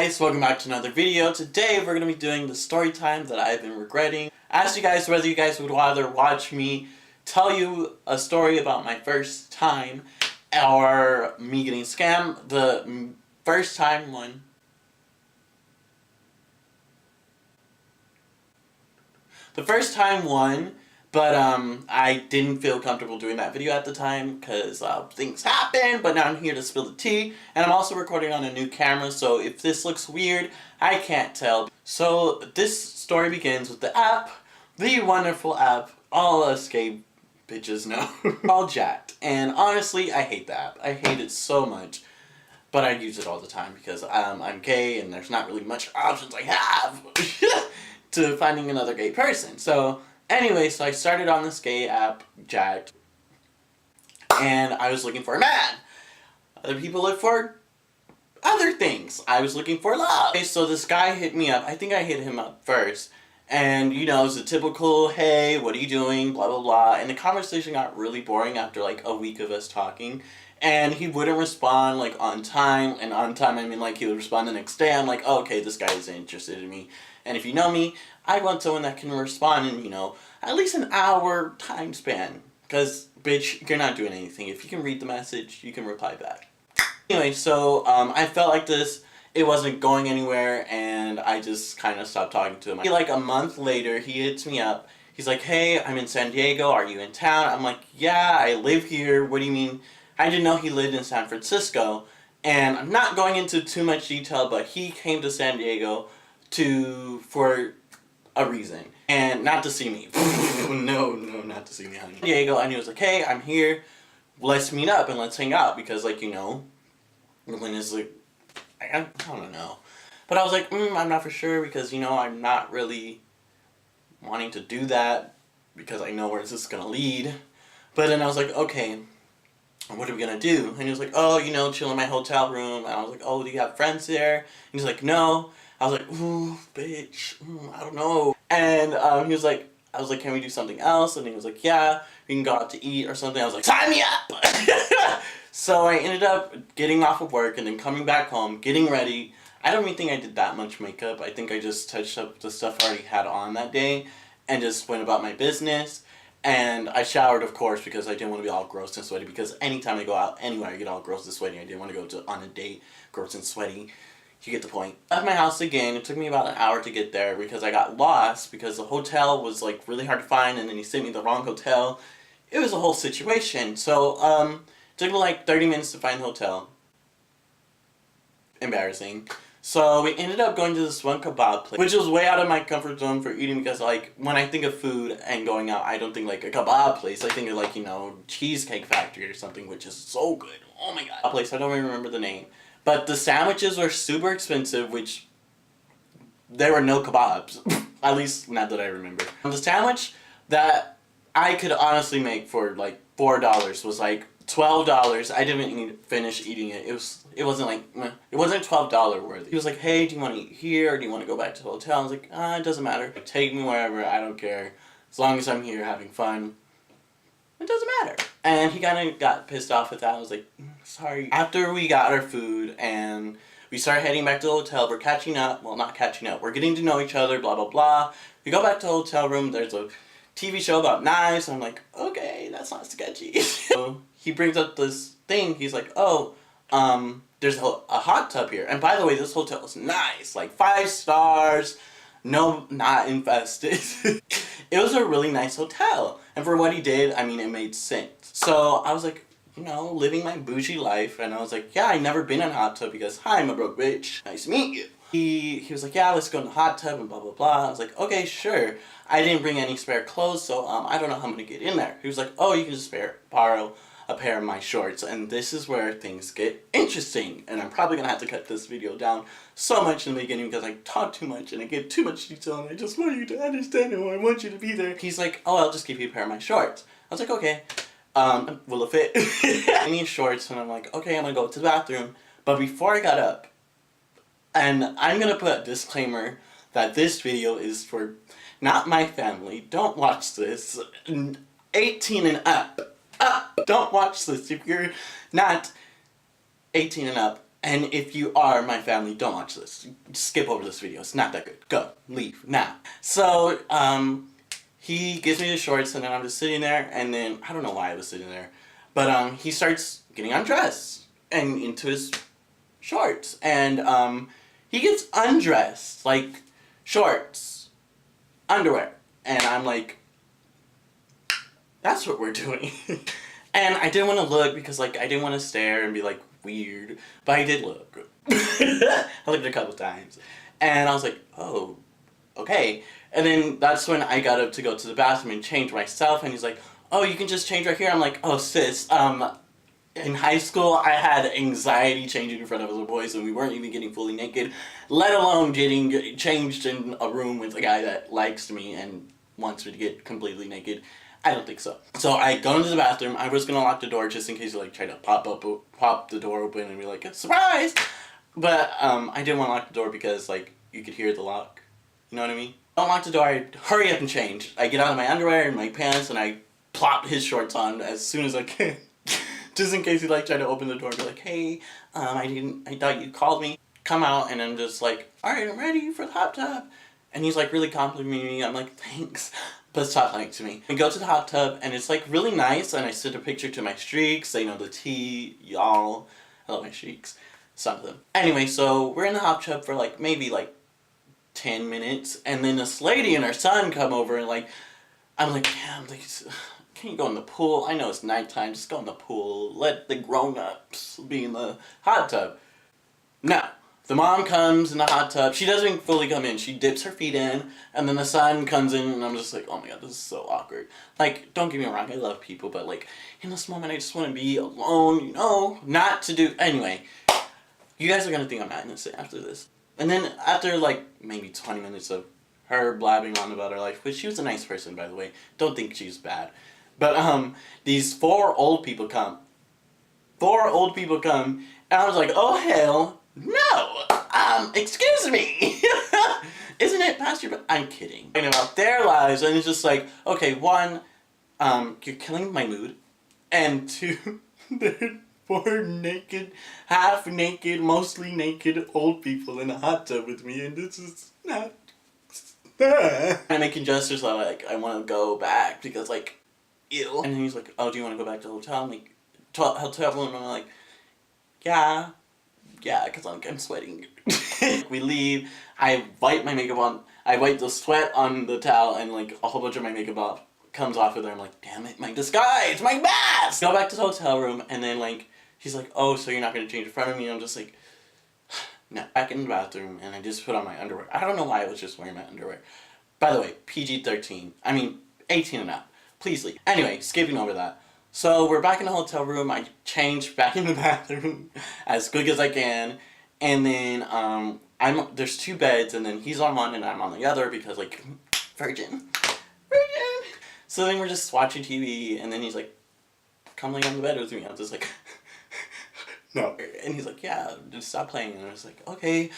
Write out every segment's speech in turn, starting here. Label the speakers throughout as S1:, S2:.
S1: guys, welcome back to another video. Today we're going to be doing the story time that I've been regretting. I asked you guys whether you guys would rather watch me tell you a story about my first time or me getting scammed. The first time one won, but I didn't feel comfortable doing that video at the time because things happened, but now I'm here to spill the tea, and I'm also recording on a new camera, so if this looks weird, I can't tell. So this story begins with the app, the wonderful app all us gay bitches know, called Jacked, and honestly, I hate the app. I hate it so much, but I use it all the time because I'm gay and there's not really much options I have to finding another gay person. So anyway, so I started on this gay app, Jacked, and I was looking for a man. Other people look for other things. I was looking for love. Okay, so this guy hit me up. I think I hit him up first. And, you know, it's a typical, hey, what are you doing, blah, blah, blah. And the conversation got really boring after, like, a week of us talking. And he wouldn't respond, like, on time. And on time, I mean, like, he would respond the next day. I'm like, oh, okay, this guy isn't interested in me. And if you know me, I want someone that can respond in, you know, at least an hour time span. Because, bitch, you're not doing anything. If you can read the message, you can reply back. Anyway, so I felt like it wasn't going anywhere, and I just kind of stopped talking to him. Like a month later, he hits me up. He's like, hey, I'm in San Diego. Are you in town? I'm like, yeah, I live here. What do you mean? I didn't know he lived in San Francisco. And I'm not going into too much detail, but he came to San Diego for a reason. And not to see me. No, not to see me, honey. San Diego, and he was like, hey, I'm here. Let's meet up and let's hang out. Because, like, you know, when it's like, I don't know. But I was like, I'm not for sure because, you know, I'm not really wanting to do that because I know where this is going to lead. But then I was like, okay, what are we going to do? And he was like, oh, you know, chill in my hotel room. And I was like, oh, do you have friends there? And he's like, no. I was like, ooh, bitch, I don't know. And he was like, I was like, can we do something else? And he was like, yeah, we can go out to eat or something. I was like, sign me up! So I ended up getting off of work and then coming back home, getting ready. I don't even think I did that much makeup. I think I just touched up the stuff I already had on that day and just went about my business. And I showered, of course, because I didn't want to be all gross and sweaty, because anytime I go out anywhere I get all gross and sweaty. I didn't want to go on a date gross and sweaty. You get the point. Left my house again. It took me about an hour to get there because I got lost because the hotel was like really hard to find, and then he sent me the wrong hotel. It was a whole situation. So it took me like 30 minutes to find the hotel. Embarrassing. So we ended up going to this one kebab place, which was way out of my comfort zone for eating because, like, when I think of food and going out, I don't think like a kebab place. I think of, like, you know, Cheesecake Factory or something, which is so good. Oh my god. A place, I don't even remember the name. But the sandwiches were super expensive, which there were no kebabs. At least not that I remember. The sandwich that I could honestly make for like $4 was like $12. I didn't even finish eating it. It wasn't like, it wasn't $12 worthy. He was like, hey, do you want to eat here or do you want to go back to the hotel? I was like, it doesn't matter. Take me wherever, I don't care. As long as I'm here having fun, it doesn't matter. And he kind of got pissed off with that. I was like, sorry. After we got our food and we started heading back to the hotel, we're catching up. Well, not catching up. We're getting to know each other, blah, blah, blah. We go back to the hotel room. There's a TV show about knives. I'm like, okay, that's not sketchy. So he brings up this thing. He's like, oh, there's a hot tub here. And by the way, this hotel is nice. Like 5 stars. No, not infested. It was a really nice hotel. And for what he did, I mean, it made sense. So I was like, you know, living my bougie life. And I was like, yeah, I never been in a hot tub because, hi, I'm a broke bitch. Nice to meet you. He was like, yeah, let's go in the hot tub and blah, blah, blah. I was like, okay, sure. I didn't bring any spare clothes, so I don't know how I'm going to get in there. He was like, oh, you can just borrow a pair of my shorts. And this is where things get interesting. And I'm probably going to have to cut this video down so much in the beginning because I talk too much and I give too much detail and I just want you to understand it or I want you to be there. He's like, oh, I'll just give you a pair of my shorts. I was like, okay. Will it fit? I need shorts and I'm like, okay, I'm going to go to the bathroom. But before I got up, and I'm going to put a disclaimer that this video is for not my family. Don't watch this. 18 and up. Don't watch this if you're not 18 and up. And if you are my family, don't watch this. Skip over this video. It's not that good. Go. Leave. Now. So, he gives me the shorts, and then I'm just sitting there, and then, I don't know why I was sitting there, but, he starts getting undressed, and into his shorts, and, he gets undressed, like, shorts, underwear, and I'm like, that's what we're doing. And I didn't want to look, because, like, I didn't want to stare and be, like, weird, but I did look. I looked a couple times, and I was like, oh, okay. And then that's when I got up to go to the bathroom and change myself, and he's like, oh, you can just change right here. I'm like, oh, sis, in high school, I had anxiety changing in front of other boys, and we weren't even getting fully naked, let alone getting changed in a room with a guy that likes me and wants me to get completely naked. I don't think so. So I go into the bathroom. I was gonna lock the door just in case he like tried to pop the door open and be like, surprise! But I didn't want to lock the door because like you could hear the lock. You know what I mean? I don't lock the door. I hurry up and change. I get out of my underwear and my pants and I plop his shorts on as soon as I can, just in case he like tried to open the door and be like, hey, I thought you called me. Come out, and I'm just like, all right, I'm ready for the hot tub. And he's like really complimenting me. I'm like, thanks. But stop lying to me. We go to the hot tub, and it's like really nice, and I send a picture to my streaks, they know the tea, y'all. I love my streaks. Some of them. Anyway, so we're in the hot tub for like maybe like 10 minutes, and then this lady and her son come over, and like, I'm like, damn, like, can you go in the pool? I know it's nighttime, just go in the pool. Let the grown-ups be in the hot tub. No. The mom comes in the hot tub. She doesn't fully come in. She dips her feet in, and then the son comes in, and I'm just like, oh my god, this is so awkward. Like, don't get me wrong, I love people, but like, in this moment, I just want to be alone, you know? Not to do... Anyway, you guys are going to think I'm not innocent after this. And then after like, maybe 20 minutes of her blabbing on about her life, which she was a nice person, by the way. Don't think she's bad. But, these four old people come. And I was like, oh hell... No! Excuse me! Isn't it past your... I'm kidding. Talking about their lives, and it's just like, okay, one, you're killing my mood, and two, there are 4 naked, half-naked, mostly naked old people in a hot tub with me, and this is not... I'm making gestures like, I want to go back, because, like, ew. And then he's like, oh, do you want to go back to the hotel? I'm like, hotel room, and I'm like, yeah. Yeah, because I'm sweating. We leave, I wipe my makeup on, I wipe the sweat on the towel, and like a whole bunch of my makeup off comes off of there. I'm like, damn it, my disguise, my mask! Go back to the hotel room, and then like, he's like, oh, so you're not going to change in front of me? I'm just like, no. Back in the bathroom, and I just put on my underwear. I don't know why I was just wearing my underwear. By the way, PG-13. I mean, 18 and up. Please leave. Anyway, skipping over that. So we're back in the hotel room. I changed back in the bathroom as quick as I can, and then there's 2 beds, and then he's on one and I'm on the other because like virgin. So then we're just watching TV, and then he's like, "Come lay on the bed with me." I'm just like, no, and he's like, "Yeah, just stop playing." And I was like, "Okay."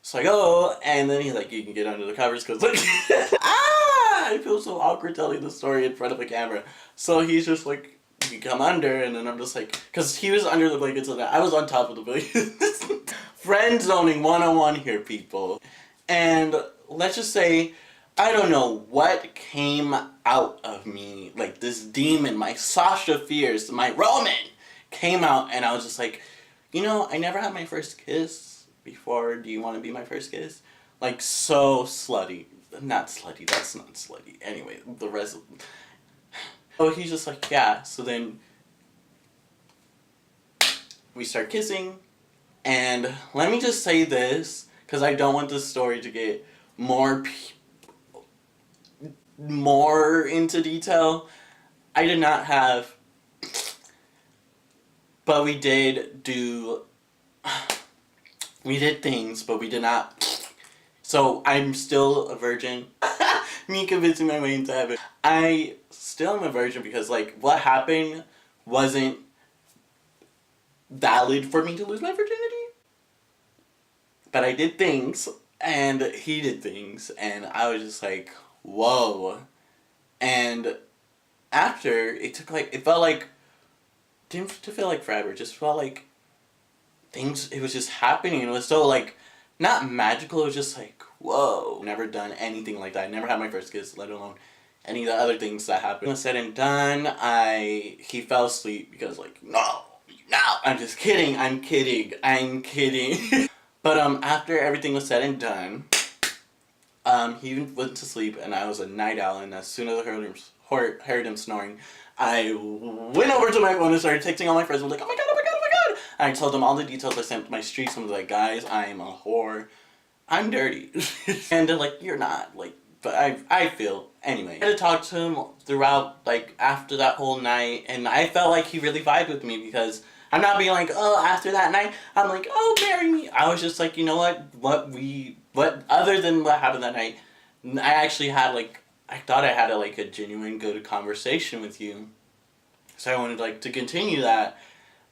S1: So I go, and then he's like, "You can get under the covers," because like, I feel so awkward telling the story in front of a camera. So he's just like, you come under, and then I'm just like, because he was under the blankets and I was on top of the blankets. Friend zoning 101 here, people. And let's just say, I don't know what came out of me, like this demon, my Sasha Fierce, my Roman, came out, and I was just like, you know, I never had my first kiss before. Do you want to be my first kiss? Like, so slutty. Not slutty, that's not slutty. Anyway, the rest of... So he's just like, yeah. So then we start kissing, and let me just say this, because I don't want this story to get more into detail. I did not have, but we did things, but we did not. So I'm still a virgin. Me convincing my way into heaven. I still am a virgin because, like, what happened wasn't valid for me to lose my virginity. But I did things, and he did things, and I was just like, whoa. And after, it felt like, didn't feel like forever, it just felt like it was just happening. It was so like, not magical, it was just like, whoa. Never done anything like that. I never had my first kiss, let alone any of the other things that happened. When it was said and done, he fell asleep because like, no, I'm just kidding, I'm kidding. But after everything was said and done, he went to sleep and I was a night owl, and as soon as I heard him snoring, I went over to my phone and started texting all my friends. I was like, oh my god, oh my god, oh my god. And I told them all the details. I sent my streaks. I was like, guys, I am a whore. I'm dirty. And they're like, you're not. Like, but I feel. Anyway, I had to talk to him throughout, like, after that whole night. And I felt like he really vibed with me because I'm not being like, oh, after that night, I'm like, oh, marry me. I was just like, you know what, other than what happened that night, I actually had, like, I thought I had a genuine good conversation with you. So I wanted, like, to continue that.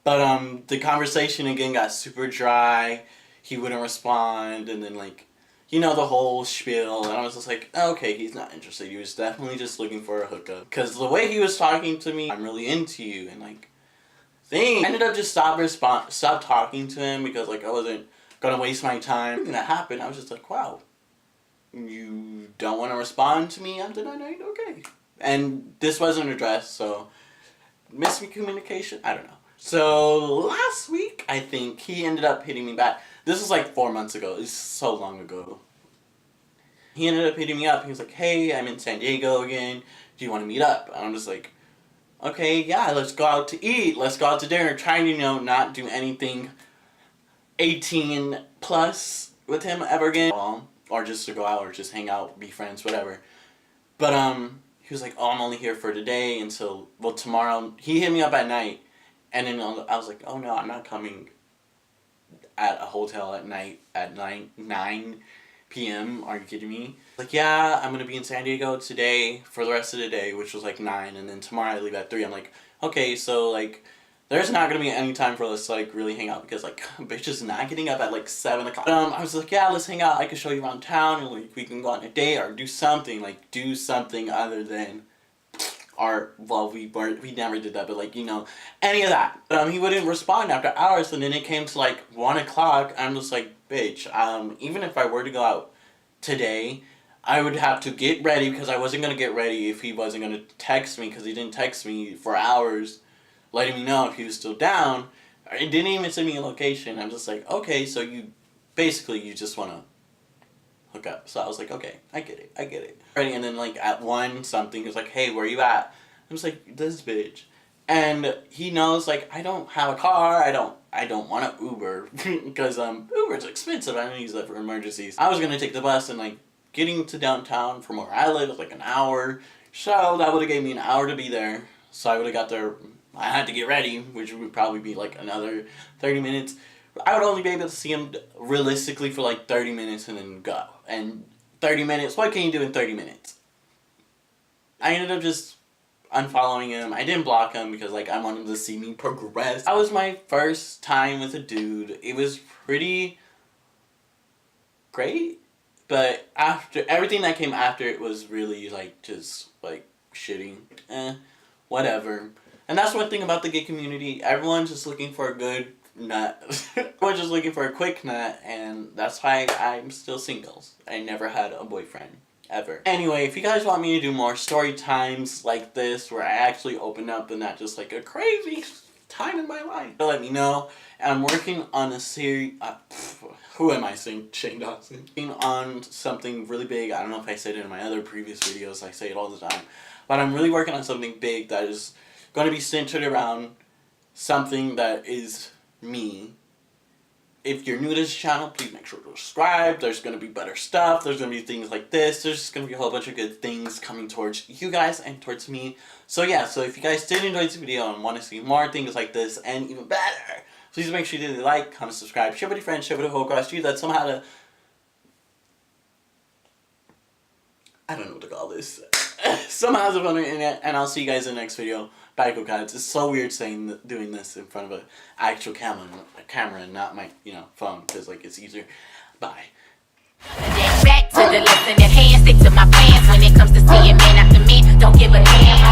S1: But, the conversation again got super dry. He wouldn't respond, and then, like, you know, the whole spiel, and I was just like, okay, he's not interested. He was definitely just looking for a hookup. Because the way he was talking to me, I'm really into you, and, like, I ended up just stop talking to him because, like, I wasn't gonna waste my time. Everything that happened, I was just like, wow, you don't want to respond to me after that night? Okay. And this wasn't addressed, so miscommunication? I don't know. So last week, I think, he ended up hitting me back. This was like 4 months ago. It's so long ago. He ended up hitting me up. He was like, hey, I'm in San Diego again. Do you want to meet up? And I'm just like, okay, yeah, let's go out to eat. Let's go out to dinner. Trying to, you know, not do anything 18 plus with him ever again. Or just to go out or just hang out, be friends, whatever. But, he was like, oh, I'm only here for today until, well, tomorrow. He hit me up at night. And then I was like, oh no, I'm not coming at a hotel at night at 9 p.m. Are you kidding me? Like, yeah, I'm going to be in San Diego today for the rest of the day, which was like 9. And then tomorrow I leave at 3. I'm like, okay, so like, there's not going to be any time for us to like really hang out because like, bitch is not getting up at like 7 o'clock. I was like, yeah, let's hang out. I can show you around town and like, we can go on a date or do something. Like, do something other than... well, we never did that, but like, you know, any of that. But he wouldn't respond after hours, and then it came to like 1 o'clock. I'm just like, bitch, even if I were to go out today, I would have to get ready because I wasn't gonna get ready if he wasn't gonna text me, because he didn't text me for hours letting me know if he was still down. He didn't even send me a location. I'm just like, okay, so you just want to hook up. So I was like, okay, I get it. Ready, and then like at 1 something, he was like, hey, where you at? I was like, this bitch. And he knows like I don't have a car, I don't want to Uber because Uber's expensive. I don't use that for emergencies. I was gonna take the bus, and like getting to downtown from where I live is like an hour. So that would have gave me an hour to be there. So I would have got there. I had to get ready, which would probably be like another 30 minutes. I would only be able to see him realistically for like 30 minutes and then go. And 30 minutes, what can you do in 30 minutes? I ended up just unfollowing him. I didn't block him because like I wanted to see me progress. That was my first time with a dude. It was pretty great, but after everything that came after it was really like just like shitty. Whatever. And that's one thing about the gay community. Everyone's just looking for a good nut. Everyone's just looking for a quick nut, and that's why I'm still single. I never had a boyfriend. Ever. Anyway, if you guys want me to do more story times like this, where I actually open up and not just like a crazy time in my life, let me know. And I'm working on a series. Who am I saying? Shane Dawson. Working on something really big. I don't know if I said it in my other previous videos. I say it all the time. But I'm really working on something big that is going to be centered around something that is me. If you're new to this channel, please make sure to subscribe. There's going to be better stuff. There's going to be things like this. There's just going to be a whole bunch of good things coming towards you guys and towards me. So yeah, so if you guys did enjoy this video and want to see more things like this and even better, please make sure you like, comment, subscribe, share with your friends, share with a whole across you that somehow to... I don't know what to call this. Somehow it's on the internet, and I'll see you guys in the next video. Bye, go guys. It's so weird doing this in front of an actual camera and not my, phone, because like it's easier. Bye. Back to the lesson at hand, stick to my plans when it comes to seeing men after me. Don't give a damn.